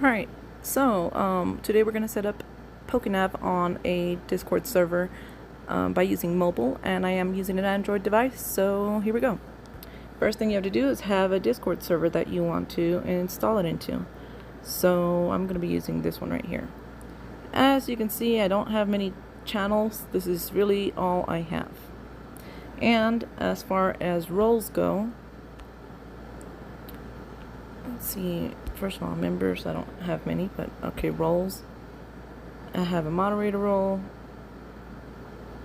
Alright, so today we're going to set up Pokenav on a Discord server by using mobile, and I am using an Android device, so here we go. First thing you have to do is have a Discord server that you want to install it into. So I'm going to be using this one right here. As you can see, I don't have many channels. This is really all I have. And as far as roles go, let's see, first of all, members, I don't have many, but okay, roles. I have a moderator role.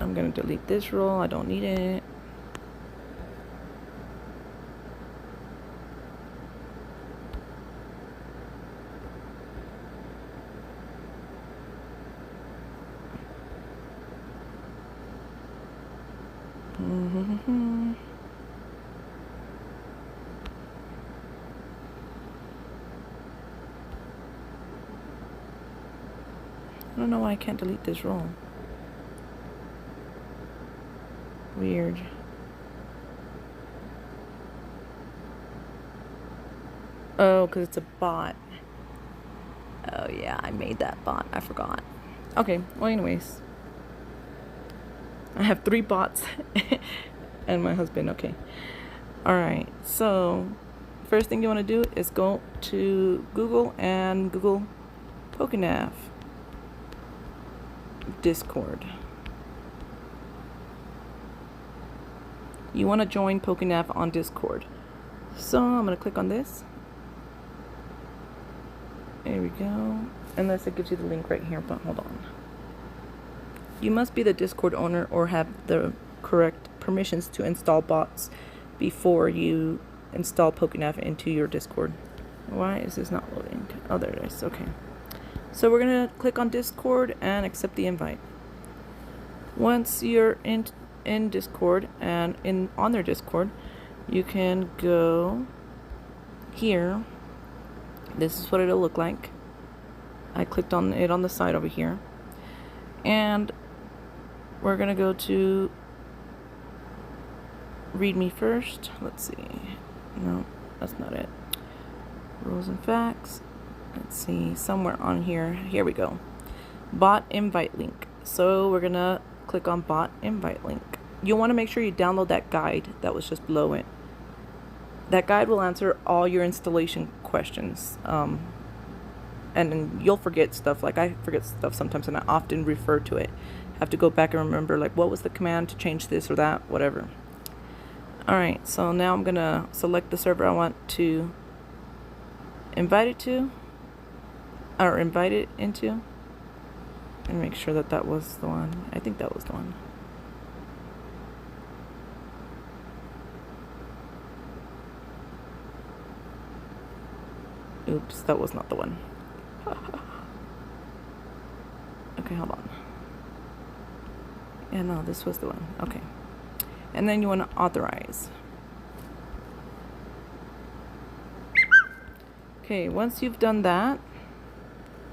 I'm going to delete this role, I don't need it. I don't know why I can't delete this role. Weird. Oh, because it's a bot. Oh yeah, I made that bot. I forgot. Okay, well anyways. I have 3 bots and my husband. Okay. Alright, so first thing you want to do is go to Google and Google Pokenav Discord. You want to join Pokenav on Discord. So I'm going to click on this. There we go. Unless it gives you the link right here, but hold on. You must be the Discord owner or have the correct permissions to install bots before you install Pokenav into your Discord. Why is this not loading? Oh, there it is. Okay. So we're going to click on Discord and accept the invite. Once you're in Discord and on their Discord, you can go here. This is what it'll look like. I clicked on it on the side over here. And we're going to go to read me first. Let's see. No, that's not it. Rules and facts. Let's see, somewhere on here. Here we go. Bot invite link. So we're going to click on bot invite link. You'll want to make sure you download that guide that was just below it. That guide will answer all your installation questions. And then you'll forget stuff. Like I forget stuff sometimes and I often refer to it. Have to go back and remember like what was the command to change this or that, whatever. Alright, so now I'm going to select the server I want to invite it to. Or invite it into. And make sure that that was the one. I think that was the one. Oops, that was not the one. Okay, hold on. Yeah, no, this was the one. Okay. And then you want to authorize. Okay, once you've done that,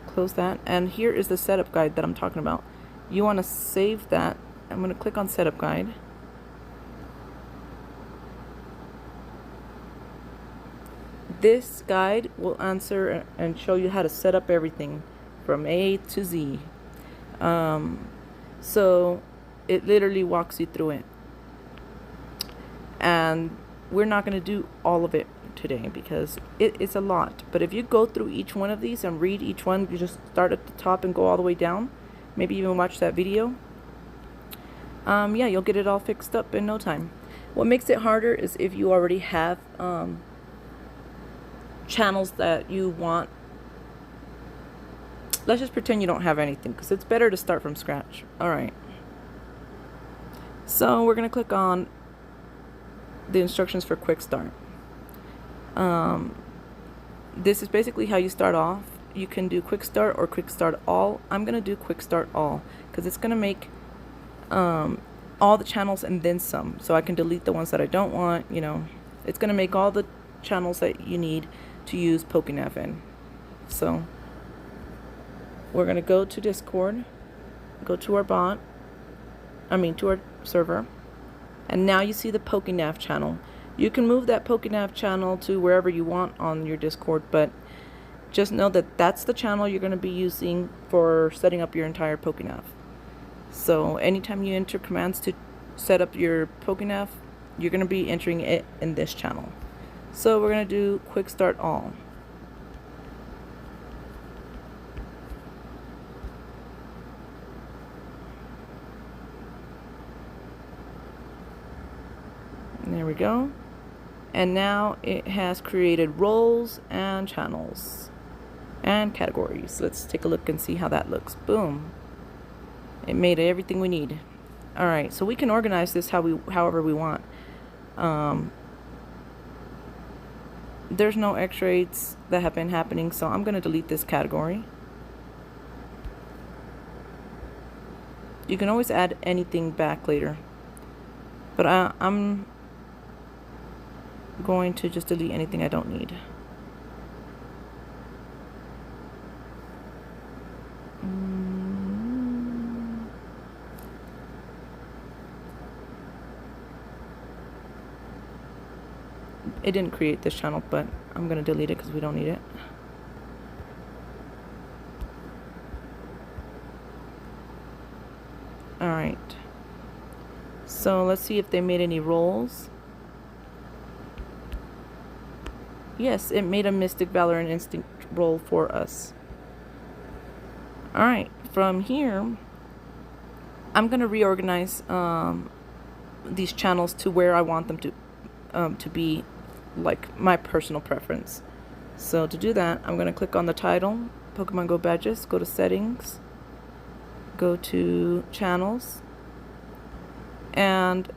close that. And here is the setup guide that I'm talking about. You want to save that. I'm going to click on setup guide. This guide will answer and show you how to set up everything from A to Z. So it literally walks you through it. And we're not going to do all of it today because it's a lot. But if you go through each one of these and read each one, you just start at the top and go all the way down. Maybe even watch that video. Yeah, you'll get it all fixed up in no time. What makes it harder is if you already have channels that you want. Let's just pretend you don't have anything because it's better to start from scratch. Alright. So we're going to click on the instructions for quick start. This is basically how you start off. You can do quick start or quick start all. I'm going to do quick start all because it's going to make all the channels and then some. So I can delete the ones that I don't want. You know, it's going to make all the channels that you need to use Pokenav in. So we're going to go to Discord, go to our bot, to our server, and now you see the Pokenav channel. You can move that Pokenav channel to wherever you want on your Discord, but just know that that's the channel you're going to be using for setting up your entire Pokenav. So anytime you enter commands to set up your Pokenav, you're going to be entering it in this channel. So we're going to do quick start all. And there we go. And now it has created roles and channels and categories. Let's take a look and see how that looks. Boom. It made everything we need. All right, so we can organize this however we want. There's no X-rays that have been happening, so I'm going to delete this category. You can always add anything back later, but I'm going to just delete anything I don't need. It didn't create this channel, but I'm going to delete it because we don't need it. Alright. So let's see if they made any roles. Yes, it made a Mystic, Valor, and Instinct role for us. Alright, from here, I'm going to reorganize these channels to where I want them to be, like my personal preference. So to do that, I'm going to click on the title, Pokemon Go Badges, go to Settings, go to Channels, and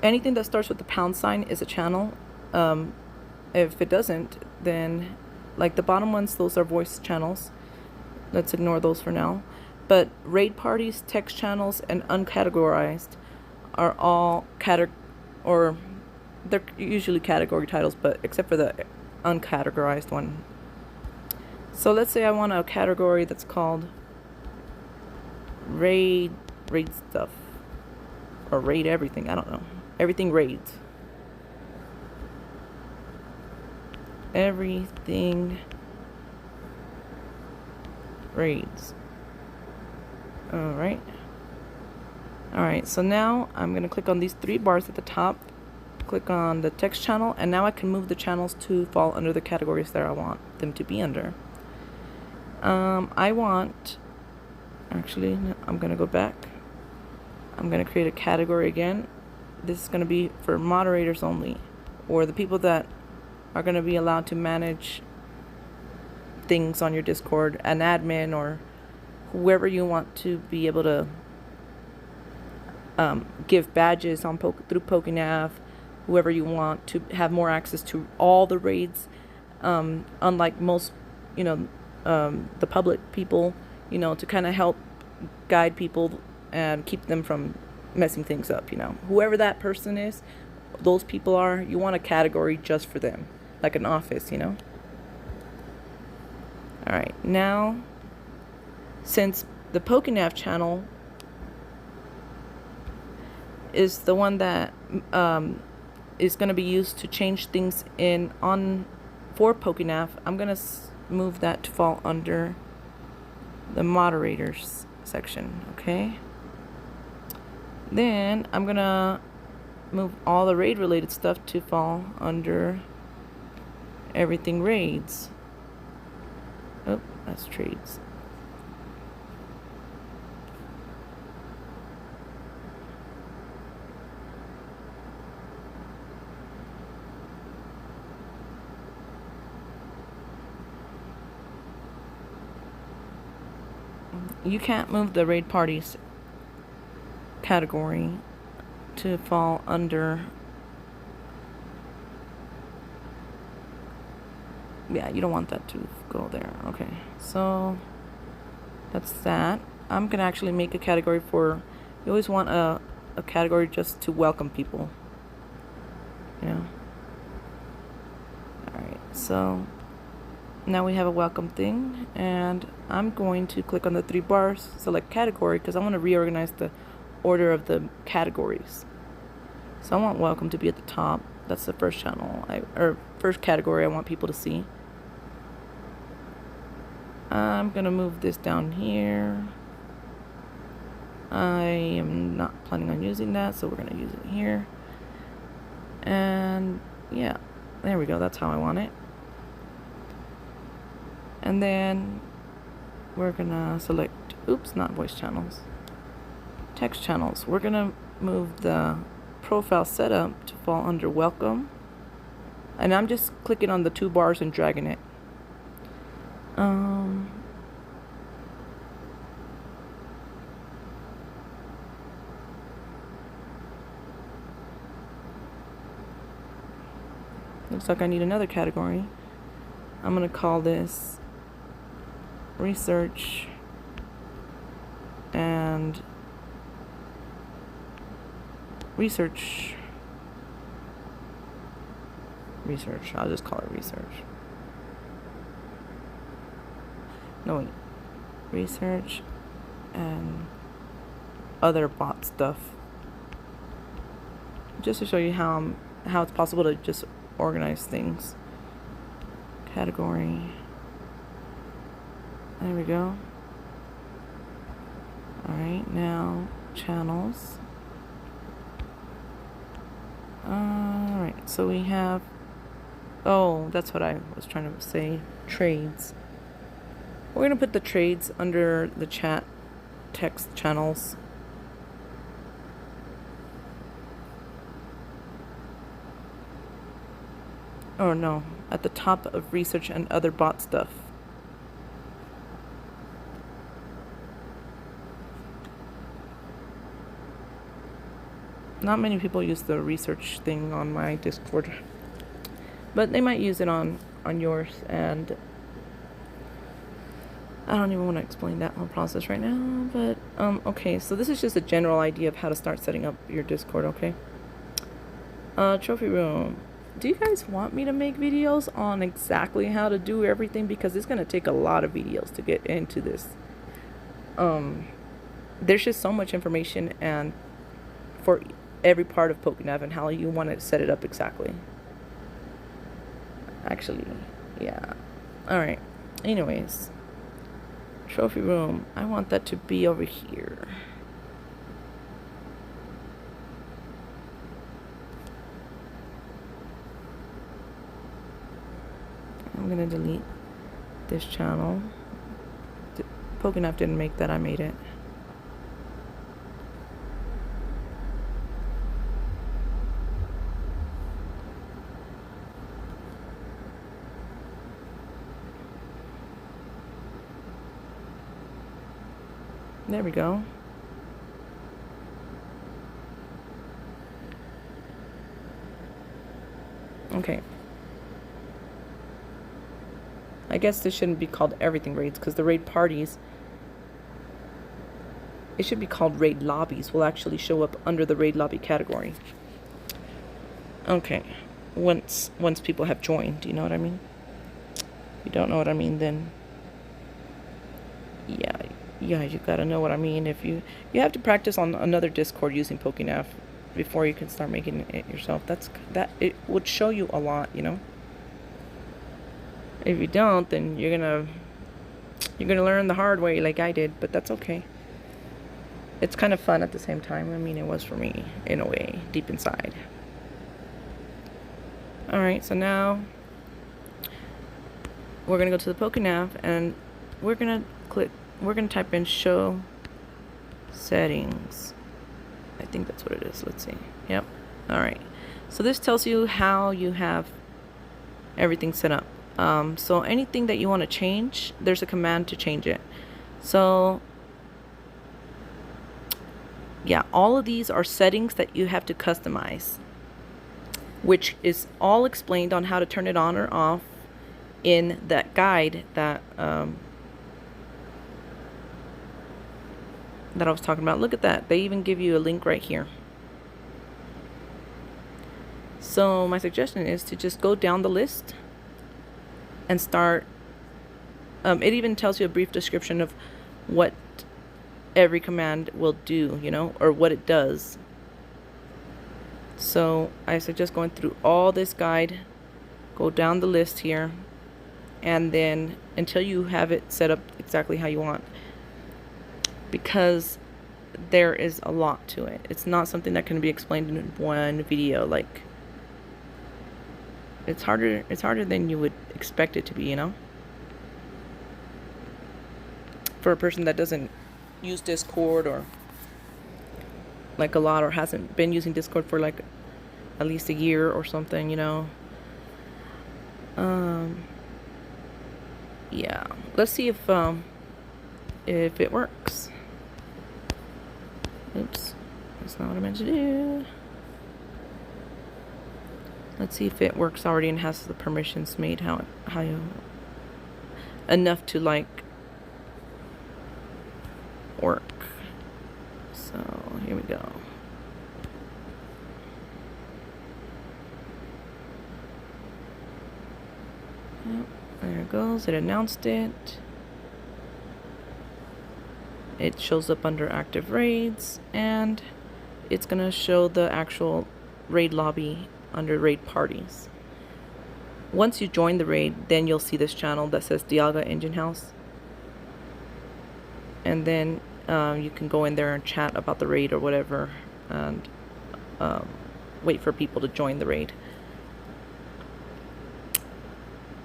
anything that starts with the # is a channel. If it doesn't, then like the bottom ones, those are voice channels. Let's ignore those for now. But raid parties, text channels, and uncategorized are all they're usually category titles, but except for the uncategorized one. So let's say I want a category that's called raid stuff, or raid everything. I don't know. Everything raids. Everything raids. Alright. Alright, so now I'm going to click on these 3 bars at the top, click on the text channel, and now I can move the channels to fall under the categories that I want them to be under. Actually, I'm going to go back. I'm going to create a category again. This is going to be for moderators only, or the people that are going to be allowed to manage things on your Discord, an admin, or whoever you want to be able to give badges on through Pokenav, whoever you want to have more access to all the raids, unlike most, the public people, to kind of help guide people and keep them from messing things up. Whoever that person is, those people are, you want a category just for them, like an office. Alright, now since the Pokenav channel is the one that is going to be used to change things for Pokenav, I'm going to move that to fall under the moderators section. Okay, then I'm going to move all the raid related stuff to fall under everything raids. Oh, that's trades. You can't move the raid parties category to fall under. Yeah, you don't want that to go there. Okay, so that's that. I'm gonna actually make a category for, you always want a category just to welcome people. Alright, so now we have a welcome thing, and I'm going to click on the 3 bars, select category, because I want to reorganize the order of the categories. So I want welcome to be at the top. That's the first channel, or first category I want people to see. I'm gonna move this down here. I am not planning on using that, so we're gonna use it here. And yeah, there we go, that's how I want it. And then we're gonna select, oops, not voice channels, text channels. We're gonna move the profile setup to fall under welcome. And I'm just clicking on the two bars and dragging it. Looks like I need another category. I'm gonna call this research and research. I'll just call it research. No, wait. Research and other bot stuff. Just to show you how it's possible to just organize things. Category. There we go. Alright, now channels. Alright, so we have, oh, that's what I was trying to say, trades. We're going to put the trades under the chat text channels. Oh no, at the top of research and other bot stuff. Not many people use the research thing on my Discord, but they might use it on yours, and I don't even want to explain that whole process right now, but okay, so this is just a general idea of how to start setting up your Discord, okay? Trophy room. Do you guys want me to make videos on exactly how to do everything? Because it's going to take a lot of videos to get into this. There's just so much information and for every part of Pokenav and how you want to set it up exactly. Actually, yeah. Alright. Anyways. Trophy room. I want that to be over here. I'm gonna delete this channel. Pokenav didn't make that, I made it. There we go. Okay. I guess this shouldn't be called everything raids, because the raid parties, it should be called raid lobbies, will actually show up under the raid lobby category. Okay. Once people have joined, you know what I mean? If you don't know what I mean, then yeah, you gotta know what I mean. If you have to practice on another Discord using Pokenav before you can start making it yourself. It would show you a lot, you know. If you don't, then you're gonna learn the hard way like I did, but that's okay. It's kind of fun at the same time. I mean, it was for me in a way, deep inside. Alright, so now we're gonna go to the Pokenav and we're gonna type in show settings. I think that's what it is. Let's see. Yep. Alright. So this tells you how you have everything set up. So anything that you want to change, there's a command to change it. So yeah, all of these are settings that you have to customize, which is all explained on how to turn it on or off in that guide that I was talking about. Look at that. They even give you a link right here. So my suggestion is to just go down the list and start. It even tells you a brief description of what every command will do, you know, or what it does. So I suggest going through all this guide, go down the list here, and then until you have it set up exactly how you want, because there is a lot to it. It's not something that can be explained in one video. Like, it's harder than you would expect it to be, you know, for a person that doesn't use Discord or like a lot, or hasn't been using Discord for like at least a year or something, you know. Yeah, let's see if it works. Oops, that's not what I meant to do. Let's see if it works already and has the permissions made how you enough to like work. So here we go. Yep, there it goes. It announced it. It shows up under active raids, and it's gonna show the actual raid lobby under raid parties. Once you join the raid, then you'll see this channel that says Dialga Engine House, and then you can go in there and chat about the raid or whatever, and wait for people to join the raid.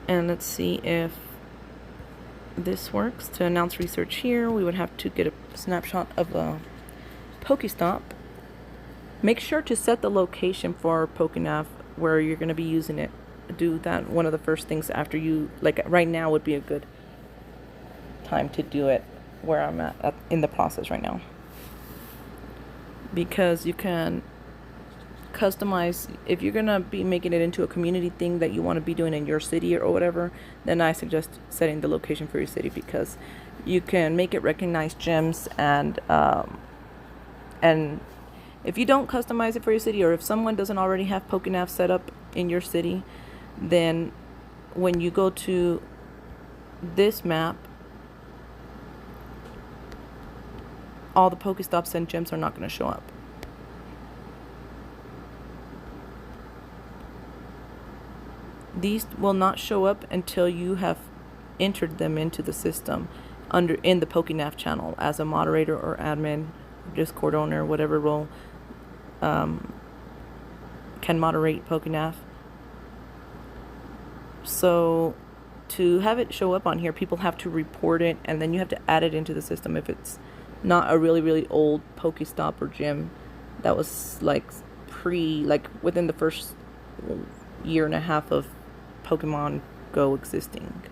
And let's see if this works. To announce research here, we would have to get a snapshot of a Pokestop. Make sure to set the location for Pokenav where you're going to be using it. Do that one of the first things after you, like right now would be a good time to do it where I'm at in the process right now. Because you can customize, if you're gonna be making it into a community thing that you want to be doing in your city or whatever, then I suggest setting the location for your city, because you can make it recognize gyms, and if you don't customize it for your city, or if someone doesn't already have Pokenav set up in your city, then when you go to this map, all the Pokestops and gyms are not going to show up. These will not show up until you have entered them into the system in the Pokenav channel as a moderator or admin, Discord owner, whatever role can moderate Pokenav. So to have it show up on here, people have to report it, and then you have to add it into the system if it's not a really, really old Pokestop or gym that was like within the first year and a half of Pokemon Go existing.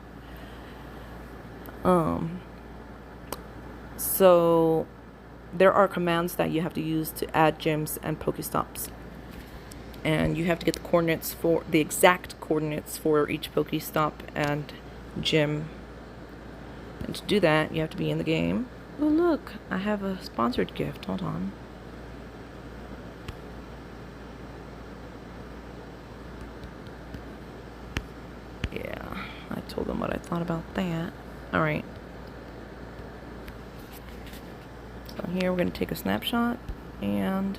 So there are commands that you have to use to add gyms and Pokestops, and you have to get the coordinates for the exact coordinates for each Pokestop and gym. And to do that, you have to be in the game. Oh look, I have a sponsored gift. Hold on. Yeah, I told them what I thought about that. Alright. So here we're going to take a snapshot, and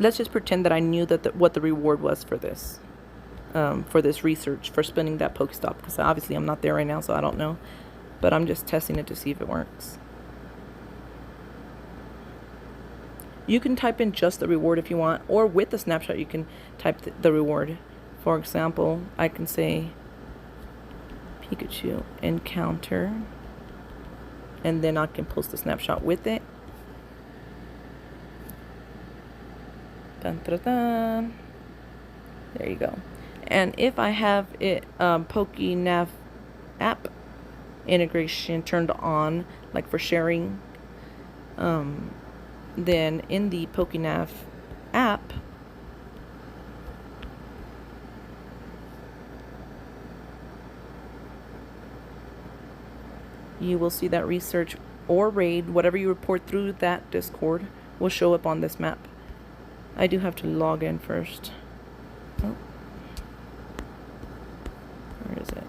let's just pretend that I knew that what the reward was for this research, for spinning that Pokestop, because obviously I'm not there right now, so I don't know. But I'm just testing it to see if it works. You can type in just the reward if you want, or with the snapshot you can type the reward. For example, I can say Pikachu encounter, and then I can post the snapshot with it. Dun, dun, dun. There you go. And if I have it Pokenav app integration turned on, like for sharing, then in the Pokenav app, you will see that research or raid, whatever you report through that Discord, will show up on this map. I do have to log in first. Oh. Where is it?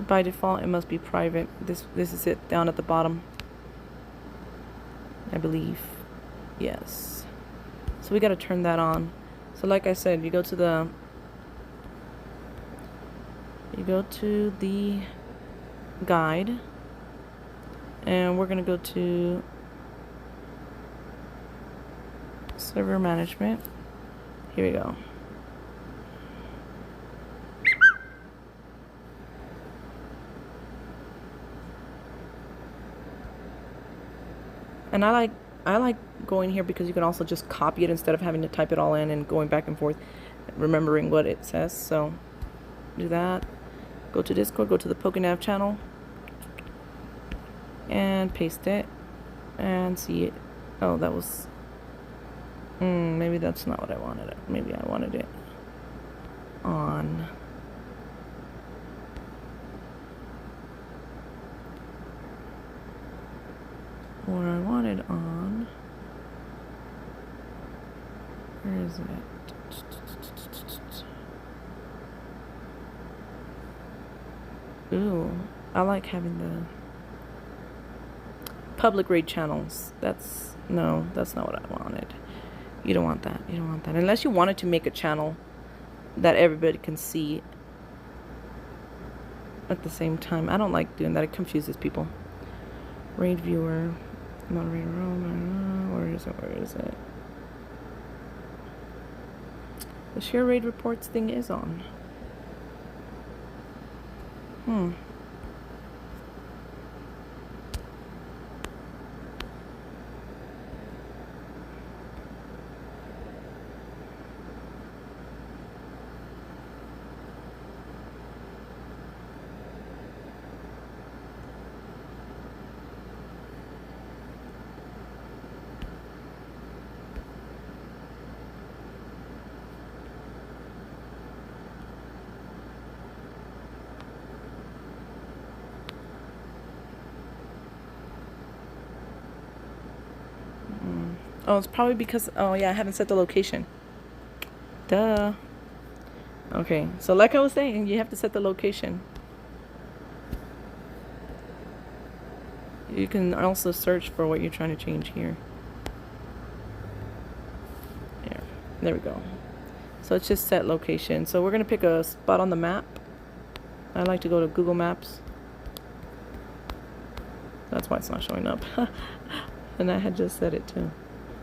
By default, it must be private. This is it down at the bottom, I believe. Yes. So we got to turn that on. So like I said, you go to the guide, and we're gonna go to server management. Here we go. And I like going here because you can also just copy it instead of having to type it all in and going back and forth, remembering what it says. So do that. Go to Discord, go to the Pokenav channel, and paste it, and see it. Oh, that was... maybe that's not what I wanted. Maybe I wanted it on... What I wanted on... Where is it? Ooh, I like having the public raid channels. No, that's not what I wanted. You don't want that. You don't want that. Unless you wanted to make a channel that everybody can see at the same time. I don't like doing that. It confuses people. Raid viewer. Moderator. Where is it? Where is it? The share raid reports thing is on. Oh, it's probably because... Oh, yeah, I haven't set the location. Duh. Okay, so like I was saying, you have to set the location. You can also search for what you're trying to change here. There we go. So it's just set location. So we're going to pick a spot on the map. I like to go to Google Maps. That's why it's not showing up. And I had just said it too.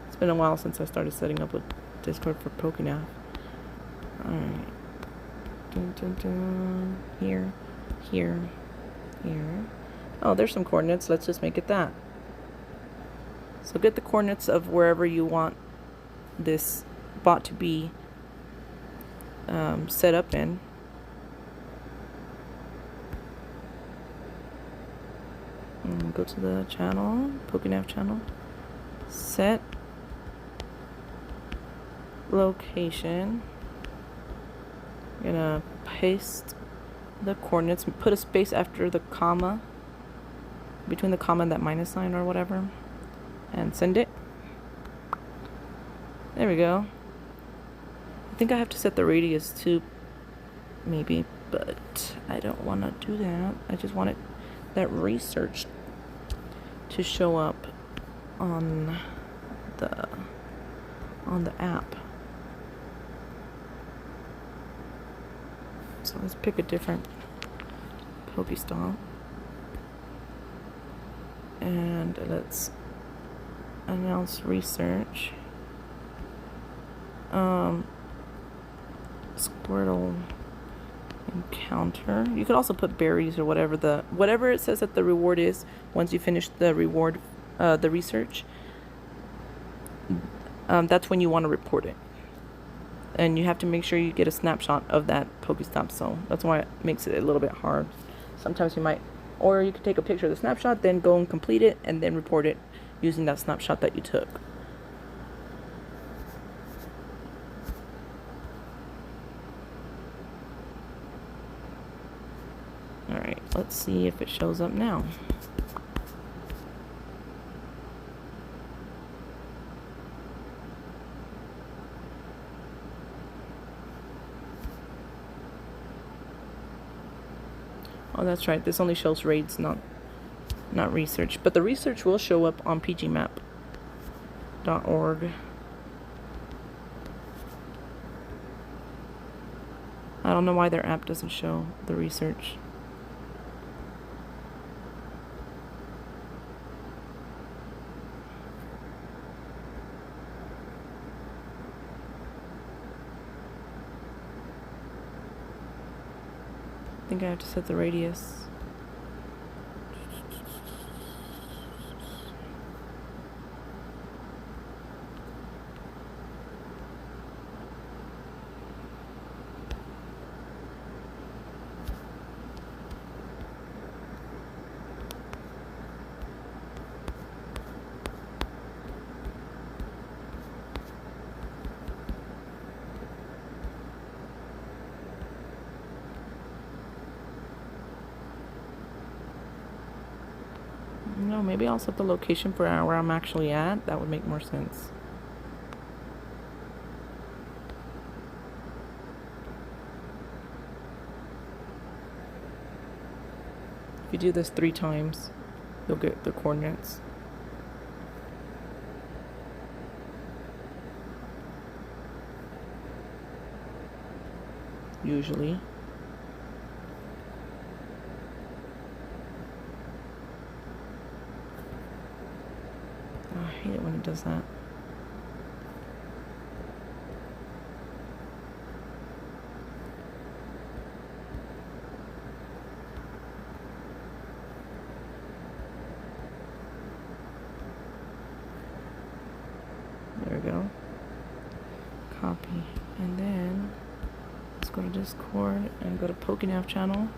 It's been a while since I started setting up with Discord for Pokenav. Alright. Dun, dun, dun. Here. Here. Here. Oh, there's some coordinates. Let's just make it that. So get the coordinates of wherever you want this bot to be set up in. And go to the channel, Pokenav channel. Set location. I'm gonna paste the coordinates, put a space after the comma, between the comma and that minus sign or whatever, and send it. There we go. I think I have to set the radius too, maybe, but I don't want to do that. I just want that research to show up on the app. So let's pick a different Pokestop. And let's announce research. Squirtle encounter. You could also put berries or whatever it says that the reward is once you finish the reward, the research. That's when you want to report it. And you have to make sure you get a snapshot of that Pokestop, so that's why it makes it a little bit hard. Sometimes you might, or you could take a picture of the snapshot, then go and complete it, and then report it using that snapshot that you took. Alright, let's see if it shows up now. Oh, that's right. This only shows raids, not research. But the research will show up on pgmap.org. I don't know why their app doesn't show the research. I think I have to set the radius. No, maybe I'll set the location for where I'm actually at. That would make more sense. If you do this 3 times, you'll get the coordinates. Usually. Oh, I hate it when it does that. There we go. Copy. And then let's go to Discord and go to Pokenav channel.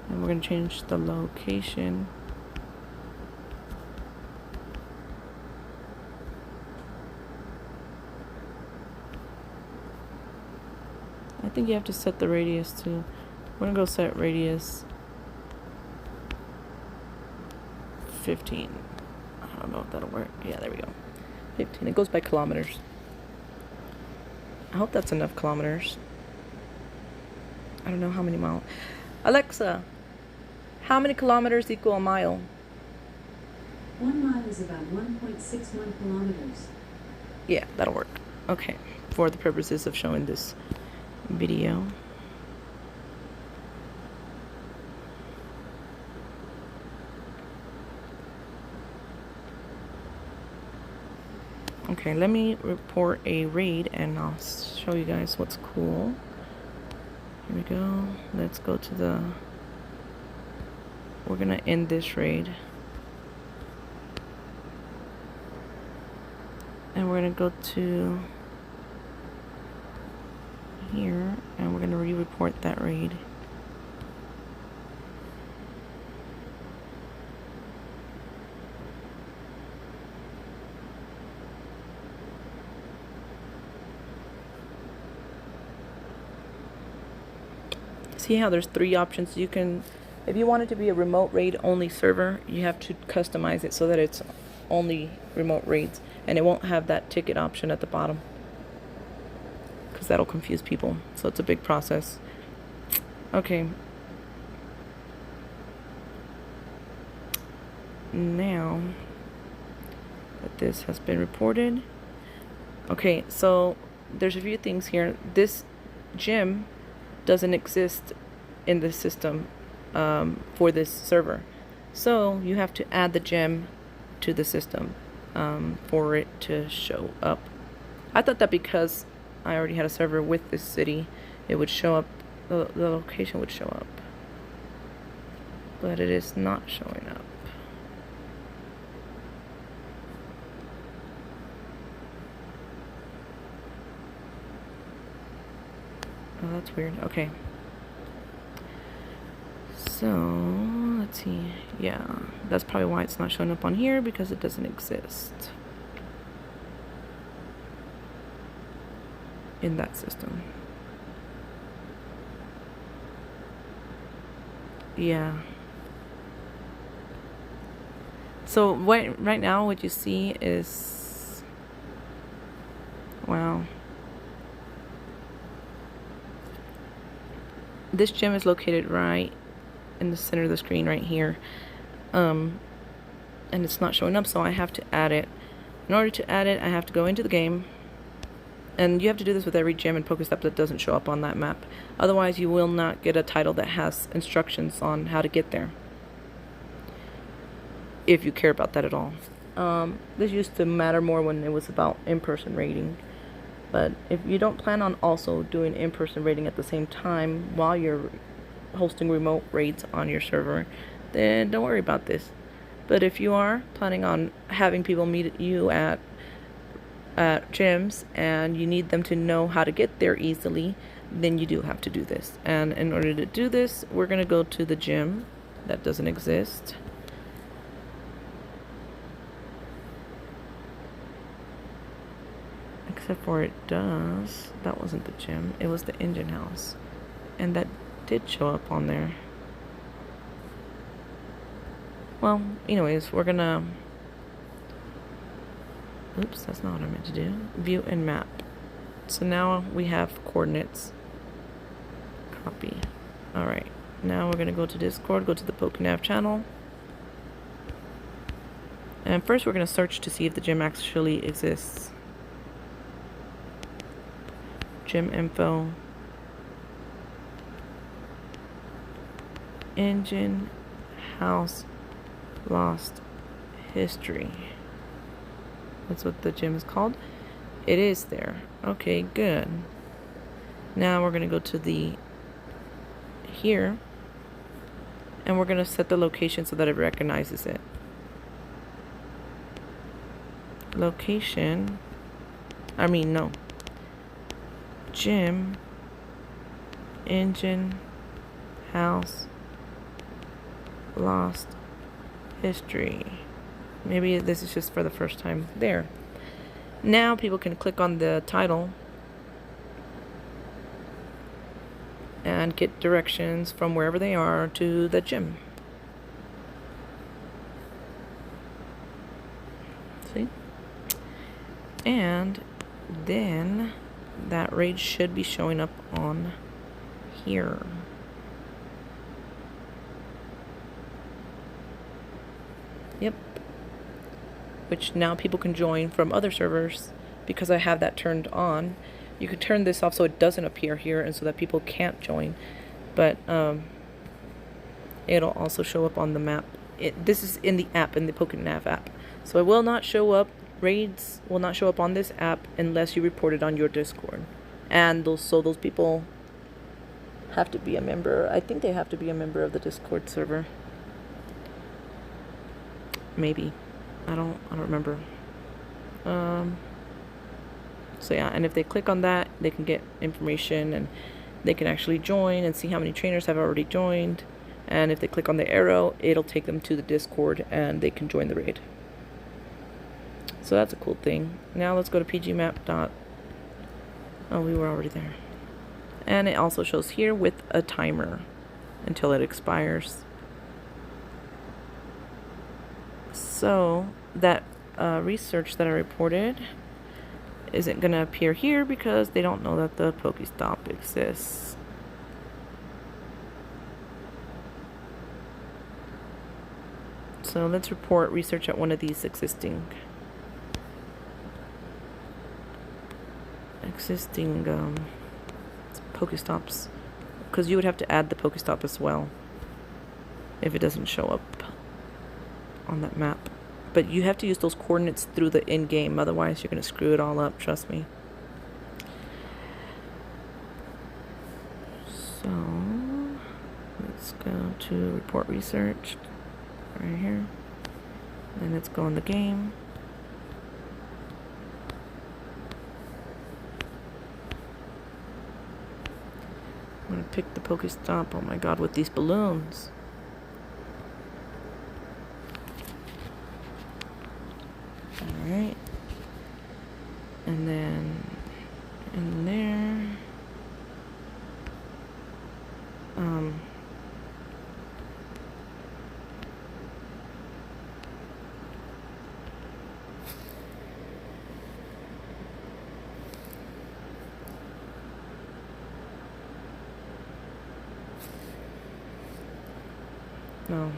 And we're going to change the location. I think you have to set the radius too. We're going to go set radius 15. I don't know if that'll work. Yeah, there we go. 15. It goes by kilometers. I hope that's enough kilometers. I don't know how many miles. Alexa, how many kilometers equal a mile? 1 mile is about 1.61 kilometers. Yeah, that'll work. Okay, for the purposes of showing this video. Okay, let me report a raid and I'll show you guys what's cool. Here we go. Let's go to the... We're gonna end this raid. And we're gonna go to here and we're gonna re-report that raid. See how there's 3 options. You can, if you want it to be a remote raid only server, you have to customize it so that it's only remote raids, and it won't have that ticket option at the bottom because that'll confuse people. So it's a big process. Okay. Now that this has been reported. Okay, so there's a few things here. This gym doesn't exist in the system for this server, so you have to add the gem to the system for it to show up. I thought that because I already had a server with this city, it would show up, the location would show up, but it is not showing up. Oh, that's weird. Okay. So, let's see. Yeah, that's probably why it's not showing up on here, because it doesn't exist in that system. Yeah. So, right now what you see is... Wow. This gym is located right in the center of the screen right here. And it's not showing up, so I have to add it. In order to add it, I have to go into the game. And you have to do this with every gym and Pokestop that doesn't show up on that map. Otherwise, you will not get a title that has instructions on how to get there. If you care about that at all. This used to matter more when it was about in-person raiding. But if you don't plan on also doing in-person raiding at the same time while you're hosting remote raids on your server, then don't worry about this. But if you are planning on having people meet you at gyms and you need them to know how to get there easily, then you do have to do this. And in order to do this, we're going to go to the gym. That doesn't exist. Except for it does. That wasn't the gym. It was the engine house. And that did show up on there. Well, anyways, we're gonna... Oops, that's not what I meant to do. View and map. So now we have coordinates. Copy. Alright. Now we're gonna go to Discord, go to the Pokenav channel. And first we're gonna search to see if the gym actually exists. Gym info. Engine house lost history. That's what the gym is called. It is there. Okay, good. Now we're gonna go to the here, and we're gonna set the location so that it recognizes it. Location. No. Gym. Engine house lost history. Maybe this is just for the first time. There. Now people can click on the title and get directions from wherever they are to the gym. See? And then that raid should be showing up on here. Yep. Which now people can join from other servers because I have that turned on. You could turn this off so it doesn't appear here and so that people can't join. But it'll also show up on the map. This is in the app, in the Pokenav app. So it will not show up. Raids will not show up on this app unless you report it on your Discord. And those people have to be a member. I think they have to be a member of the Discord server. Maybe. I don't remember. So yeah, and if they click on that, they can get information and they can actually join and see how many trainers have already joined. And if they click on the arrow, it'll take them to the Discord and they can join the raid. So that's a cool thing. Now let's go to pgmap. Oh, we were already there. And it also shows here with a timer until it expires. So that research that I reported isn't going to appear here because they don't know that the Pokestop exists. So let's report research at one of these existing Pokestops, because you would have to add the Pokestop as well if it doesn't show up on that map. But you have to use those coordinates through the in-game, otherwise you're going to screw it all up, trust me. So let's go to report research right here, and let's go in the game. I'm going to pick the Pokestop. Oh my god, with these balloons. Alright. And then in there. No.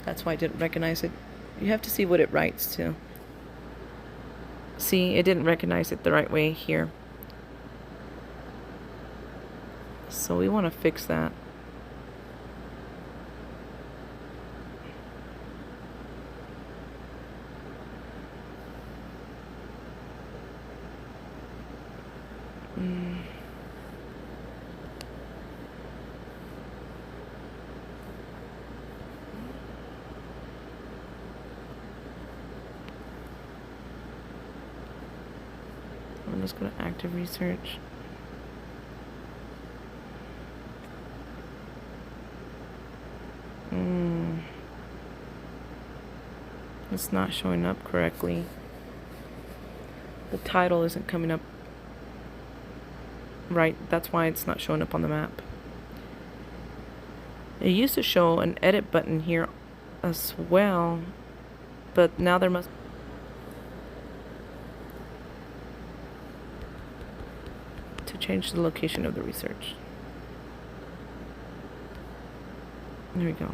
That's why I didn't recognize it. You have to see what it writes too. See, it didn't recognize it the right way here. So we want to fix that. Let's go to active research. It's not showing up correctly. The title isn't coming up right. That's why it's not showing up on the map. It used to show an edit button here as well, but now there must to change the location of the research. There we go.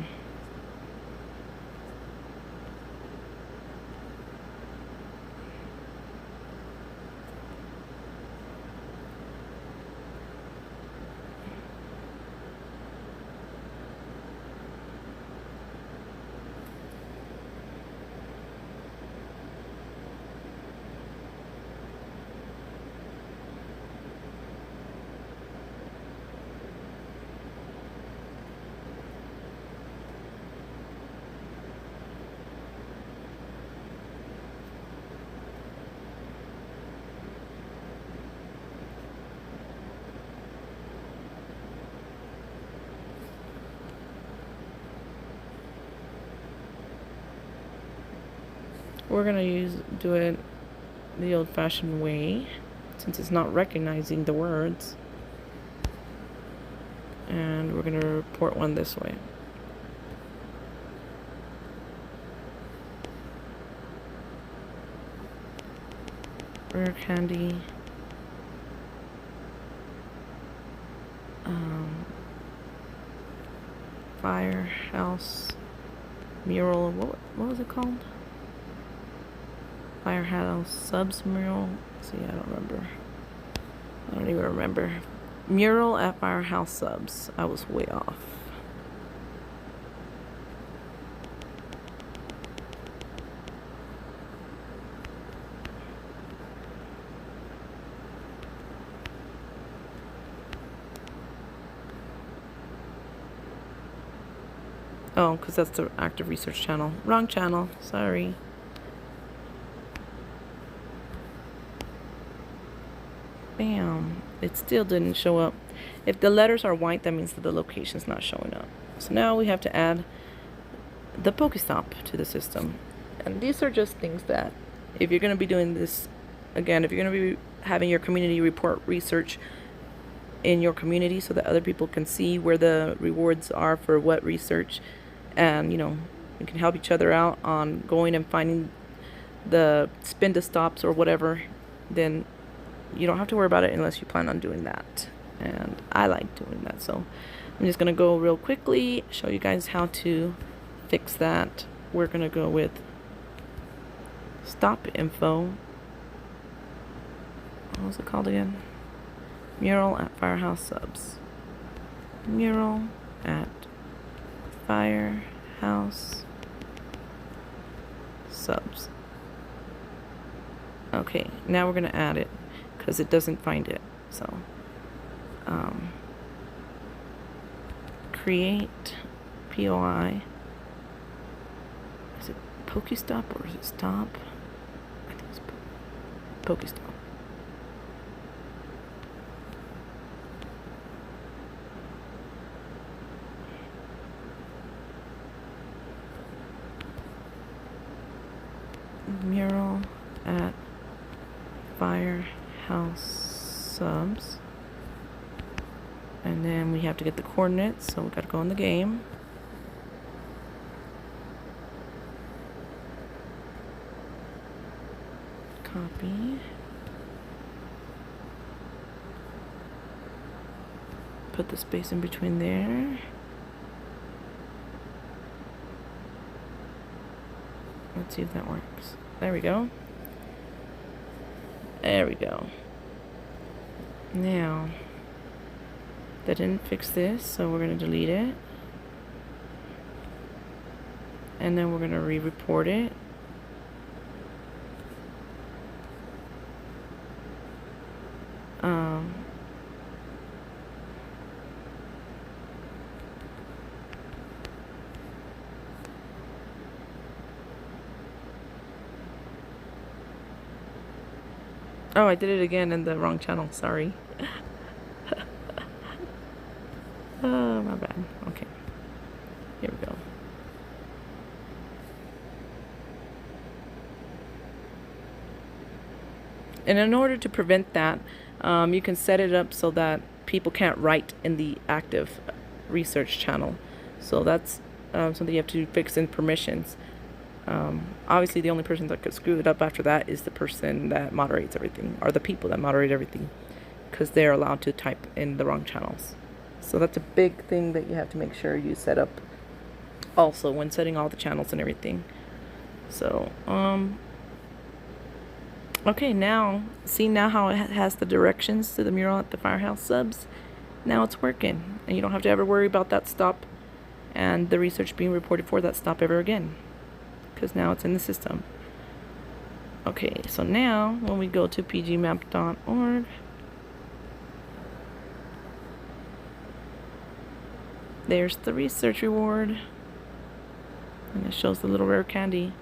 We're gonna do it the old-fashioned way, since it's not recognizing the words. And we're gonna report one this way. Rare candy. Firehouse mural. What was it called? Firehouse subs mural. See, I don't remember. I don't even remember. Mural at Firehouse Subs. I was way off. Oh, because that's the active research channel. Wrong channel. Sorry. Bam. It still didn't show up. If the letters are white, that means that the location's not showing up. So now we have to add the Pokestop to the system. And these are just things that, if you're going to be doing this, again, if you're going to be having your community report research in your community so that other people can see where the rewards are for what research, and, you know, we can help each other out on going and finding the spin to stops or whatever, then you don't have to worry about it unless you plan on doing that. And I like doing that, so I'm just gonna go real quickly, show you guys how to fix that. We're gonna go with stop info. What was it called again? Mural at Firehouse Subs. Mural at Firehouse Subs. Okay, now we're gonna add it because it doesn't find it. So create POI. Is it Pokestop or is it stop? I think it's Pokestop. Mural at Firehouse Subs. And then we have to get the coordinates, so we gotta go in the game. Copy. put the space in between there. Let's see if that works. There we go. There we go. Now, that didn't fix this, so we're going to delete it. And then we're going to re-report it. Oh, I did it again in the wrong channel. Sorry. Oh, my bad. Okay. Here we go. And in order to prevent that, you can set it up so that people can't write in the active research channel. So that's something you have to fix in permissions. Obviously, the only person that could screw it up after that is the person that moderates everything, or the people that moderate everything, because they're allowed to type in the wrong channels. So that's a big thing that you have to make sure you set up also when setting all the channels and everything. So, okay, now, see now how it has the directions to the mural at the Firehouse subs? Now it's working, and you don't have to ever worry about that stop and the research being reported for that stop ever again, because now it's in the system. Okay, so now when we go to pgmap.org, there's the research reward, and it shows the little rare candy.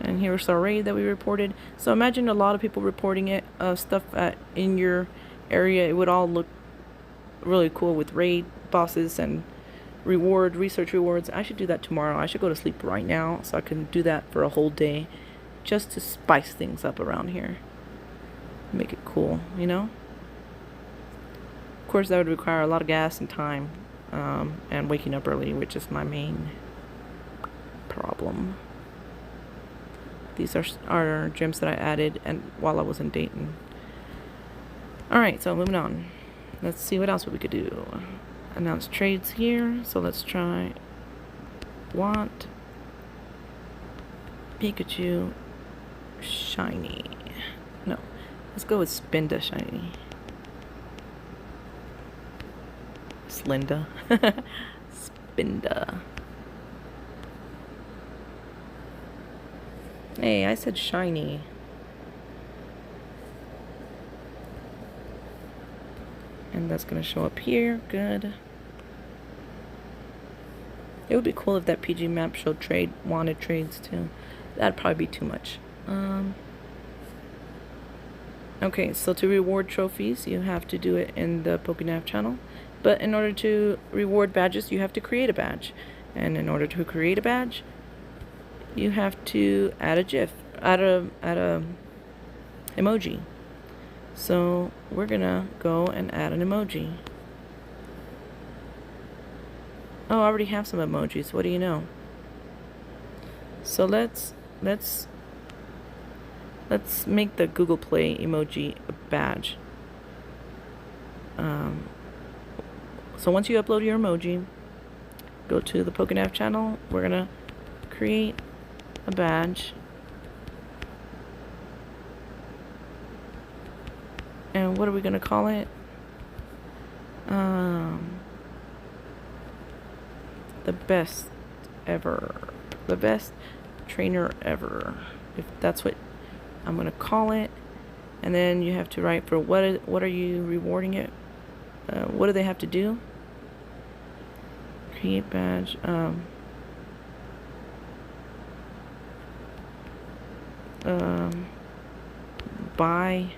And here's our raid that we reported. So imagine a lot of people reporting it, stuff in your area. It would all look really cool with raid bosses and research rewards. I should do that tomorrow. I should go to sleep right now so I can do that for a whole day, just to spice things up around here, make it cool, you know. Of course, that would require a lot of gas and time, and waking up early, which is my main problem. These are gems that I added and while I was in Dayton. Alright, so moving on. Let's see what else we could do. Announce trades here. So let's try want Pikachu shiny. No, let's go with Spinda shiny. Slinda. Spinda. Hey, I said shiny. And that's gonna show up here. Good. It would be cool if that PG map showed wanted trades too. That'd probably be too much. Okay, so to reward trophies, you have to do it in the Pokenav channel. But in order to reward badges, you have to create a badge. And in order to create a badge, you have to add a GIF, add a emoji. So we're gonna go and add an emoji. Oh, I already have some emojis. What do you know? So let's make the Google Play emoji a badge. So once you upload your emoji, go to the Pokenav channel. We're gonna create a badge, and what are we gonna call it? The best ever, the best trainer ever, if that's what I'm gonna call it. And then you have to write for what are you rewarding it, what do they have to do? Create badge. Buy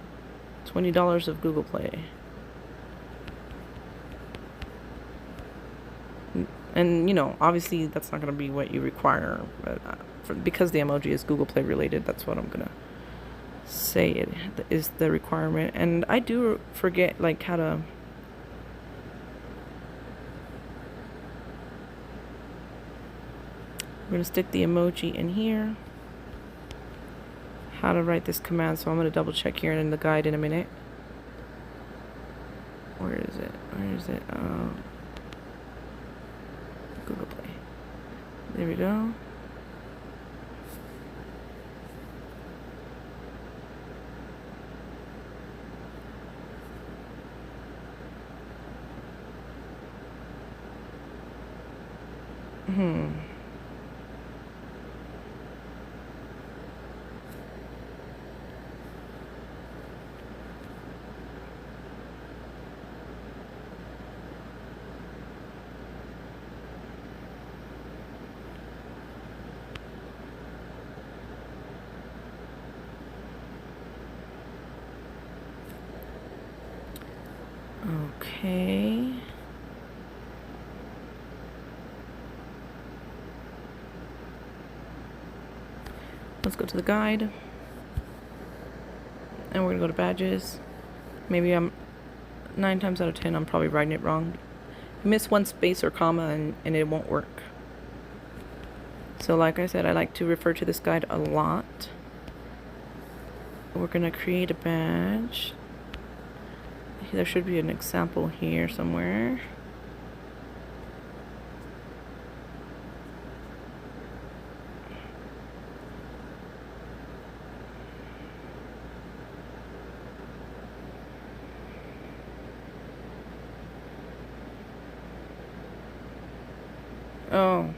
$20 of Google Play. And you know, obviously that's not going to be what you require, but because the emoji is Google Play related, that's what I'm going to say it is the requirement. And I do forget like how to we're going to stick the emoji in here, how to write this command. So I'm going to double check here in the guide in a minute. Where is it? Where is it? Google Play. There we go. Okay. Let's go to the guide. And we're gonna go to badges. Maybe 9 times out of 10 I'm probably writing it wrong. You miss one space or comma and it won't work. So like I said, I like to refer to this guide a lot. We're gonna create a badge. There should be an example here somewhere. Oh.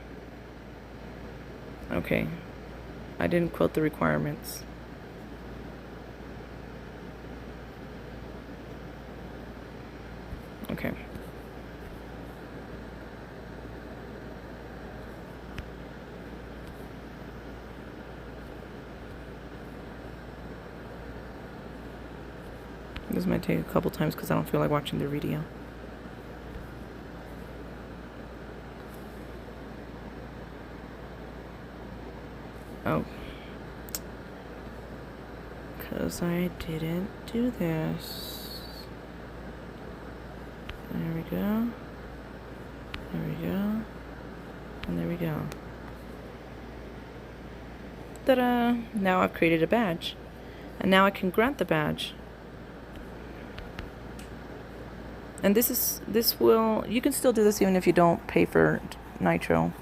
Okay. I didn't quote the requirements. Okay. This might take a couple times because I don't feel like watching the video. Oh. Because I didn't do this. There we go. There we go. And there we go. Ta-da! Now I've created a badge. And now I can grant the badge. And this will, you can still do this even if you don't pay for Nitro,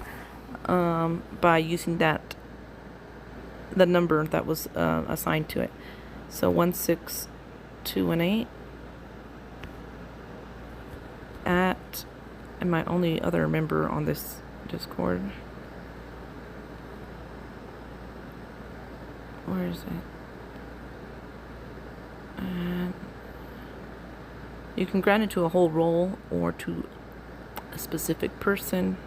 by using the number that was assigned to it. So 16218 at, and my only other member on this Discord. Where is it? And you can grant it to a whole role or to a specific person.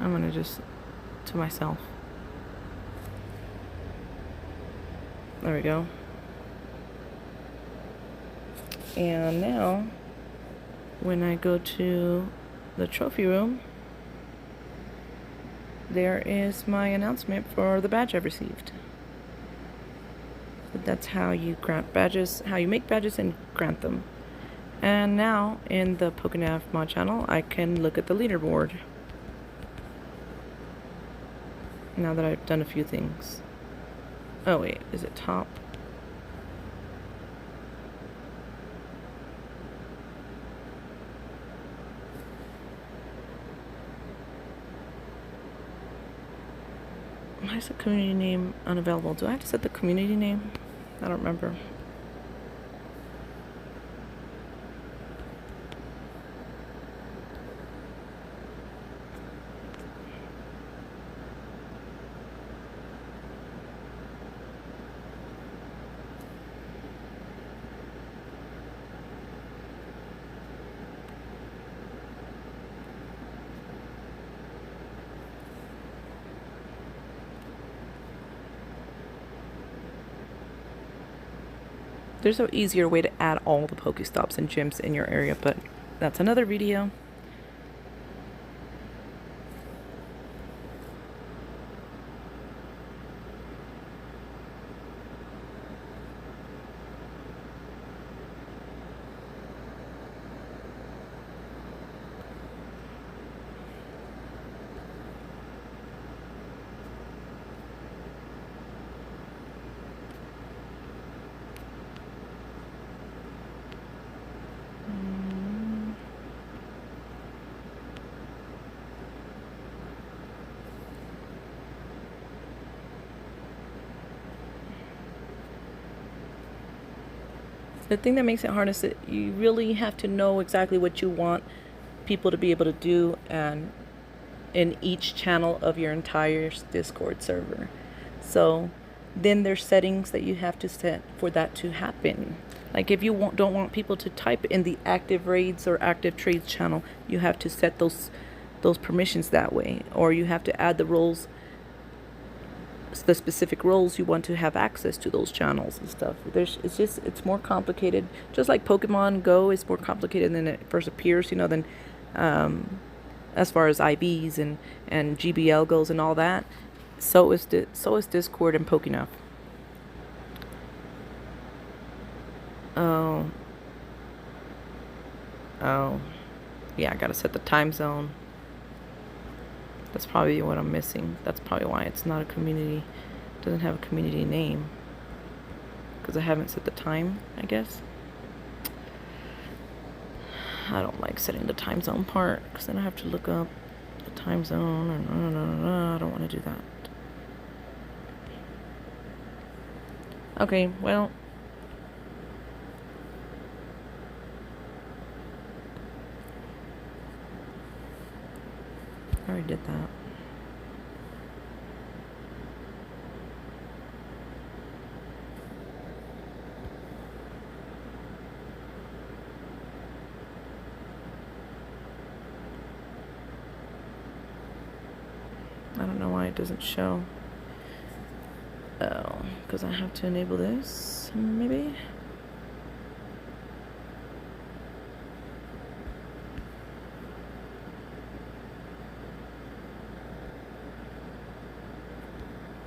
I'm gonna just to myself. There we go. And now when I go to the trophy room, there is my announcement for the badge I've received. But that's how you grant badges, how you make badges and grant them. And now in the Pokenav mod channel, I can look at the leaderboard. Now that I've done a few things. Oh wait, is it top? Why is the community name unavailable? Do I have to set the community name? I don't remember. There's an easier way to add all the Pokestops and gyms in your area, but that's another video. The thing that makes it hard is that you really have to know exactly what you want people to be able to do and in each channel of your entire Discord server. So then there's settings that you have to set for that to happen. Like if you don't want people to type in the active raids or active trades channel, you have to set those permissions that way, or you have to add the roles, the specific roles you want to have access to those channels and stuff. It's more complicated. Just like Pokemon Go is more complicated than it first appears, than as far as IVs and GBL goes and all that. So is Discord and Pokenav. Oh, yeah, I gotta set the time zone. That's probably what I'm missing. That's probably why it's not a community. It doesn't have a community name. Because I haven't set the time, I guess. I don't like setting the time zone part, because then I have to look up the time zone, and I don't want to do that. Okay, well. I already did that. I don't know why it doesn't show. Oh, because I have to enable this, maybe?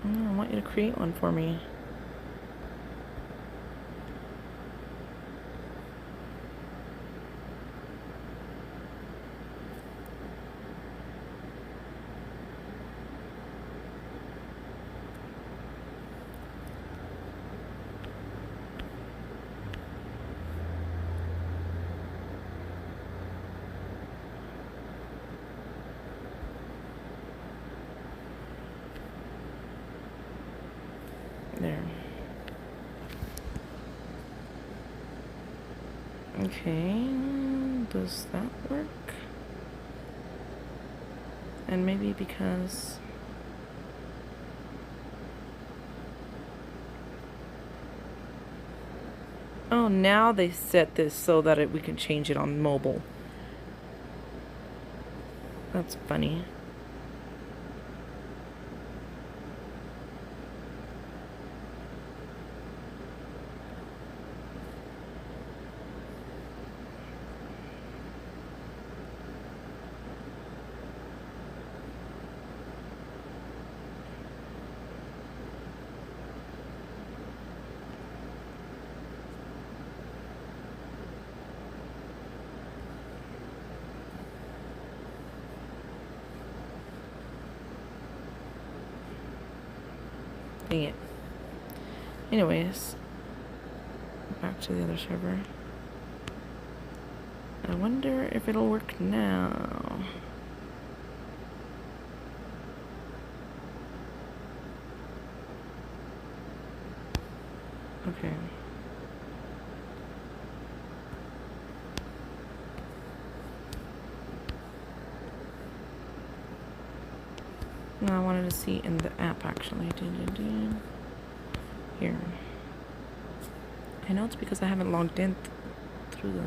Oh, I want you to create one for me. There. Okay, does that work? And maybe because oh, now they set this so that we can change it on mobile. That's funny. Dang it. Anyways, back to the other server. I wonder if it'll work now. Okay. No, I wanted to see in the app actually. Here. I know it's because I haven't logged in through the...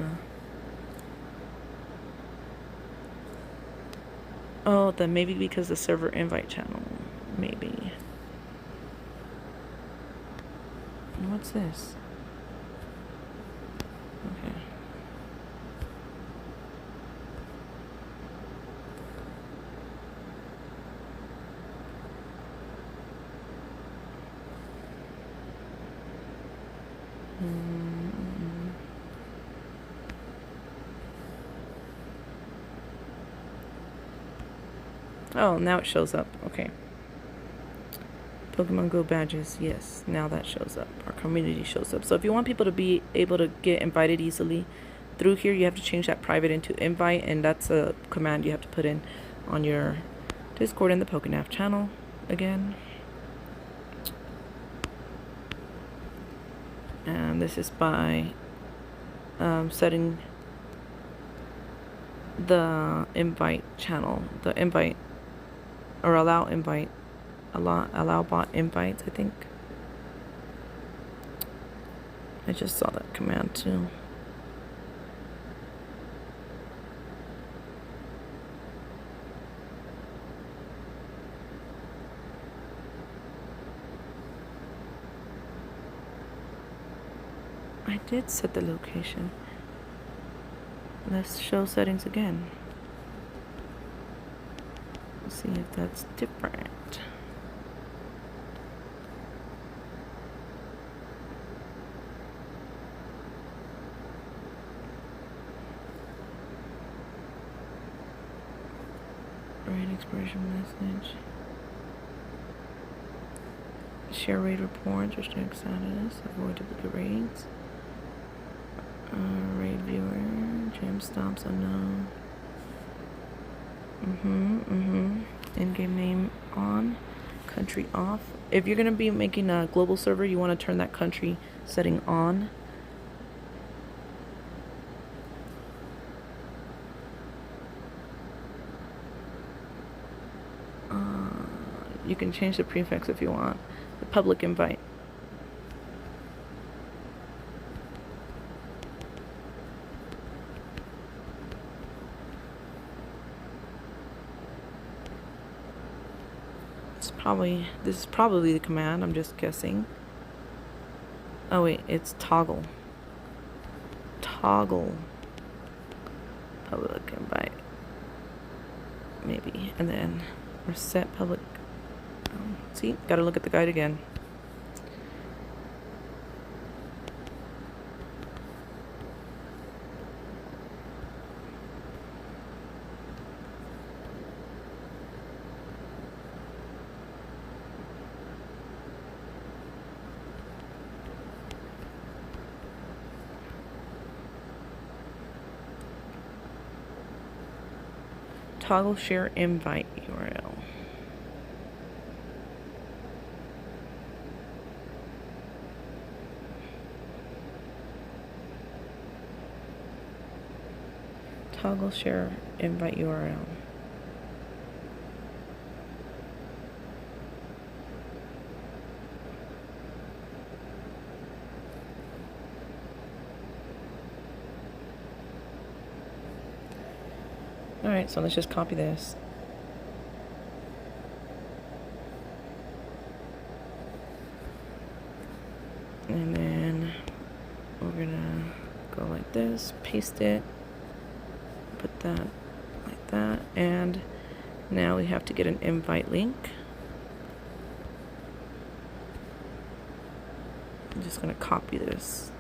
Oh, then maybe because the server invite channel. Maybe. What's this? Okay. Oh, now it shows up. Okay. Pokemon Go badges. Yes, now that shows up. Our community shows up. So if you want people to be able to get invited easily through here, you have to change that private into invite, and that's a command you have to put in on your Discord in the Pokenav channel again. And this is by setting the invite channel, the invite, or allow bot invites, I think. I just saw that command too. I did set the location. Let's show settings again. Let's see if that's different. Rate expiration message. Share rate reports, restrict status, avoid duplicate ratings. Rate viewer, gem stops unknown. In-game name on, country off. If you're gonna be making a global server, you want to turn that country setting on. You can change the prefix if you want. The public invite. This is probably the command, I'm just guessing. Oh wait, it's toggle. Toggle public invite. Maybe. And then reset public. See, gotta look at the guide again. Toggle share invite URL. Toggle share invite URL. Alright, so let's just copy this. And then we're gonna go like this, paste it, put that like that, and now we have to get an invite link. I'm just gonna copy this.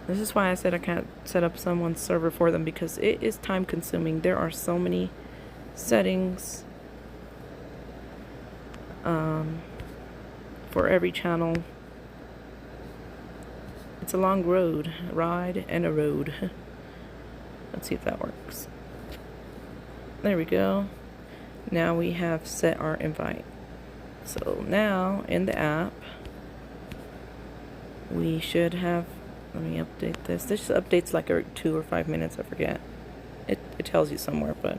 This is why I said I can't set up someone's server for them, because it is time consuming. There are so many settings for every channel. It's a long ride and a road. Let's see if that works. There we go. Now we have set our invite. So now in the app, we should have, let me update this. This updates like every 2 or 5 minutes, I forget. It tells you somewhere, but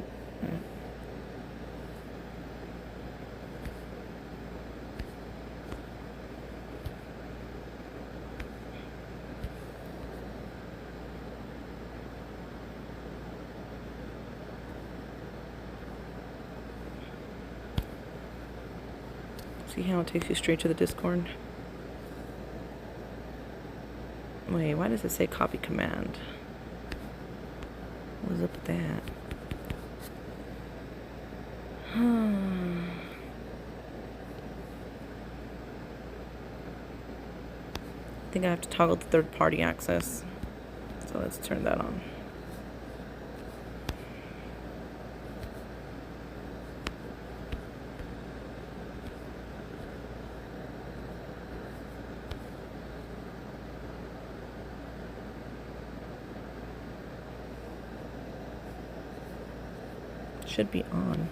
see how it takes you straight to the Discord? Wait, why does it say copy command? What's up with that? I think I have to toggle the third-party access. So let's turn that on. Should be on.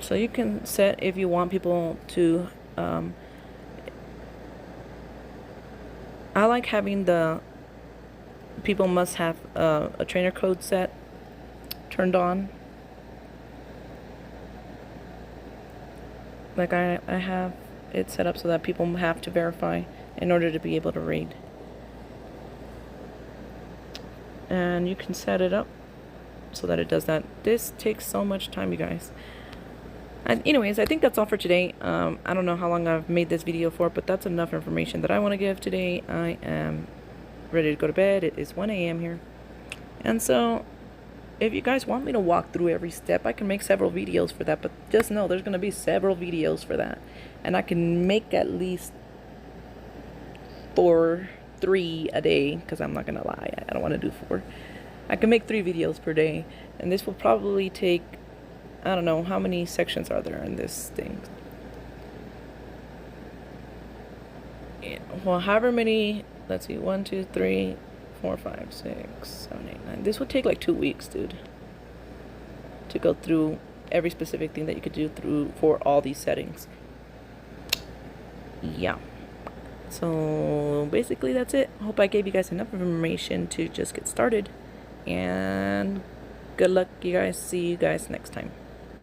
So you can set if you want people to I like having the people must have a trainer code set turned on. Like I have it set up so that people have to verify in order to be able to raid. And you can set it up so that it does that. This takes so much time, you guys. And anyways, I think that's all for today. I don't know how long I've made this video for, but that's enough information that I want to give today. I am ready to go to bed. It is 1 a.m. here. And so, if you guys want me to walk through every step, I can make several videos for that. But just know there's going to be several videos for that. And I can make at least 3 a day, because I'm not going to lie. I don't want to do 4. I can make 3 videos per day. And this will probably take, I don't know, how many sections are there in this thing? Yeah, well, however many, let's see, 1, 2, 3, 4, 5, 6, 7, 8, 9. This would take like 2 weeks, dude, to go through every specific thing that you could do for all these settings. Yeah. So basically that's it. Hope I gave you guys enough information to just get started. And good luck, you guys. See you guys next time.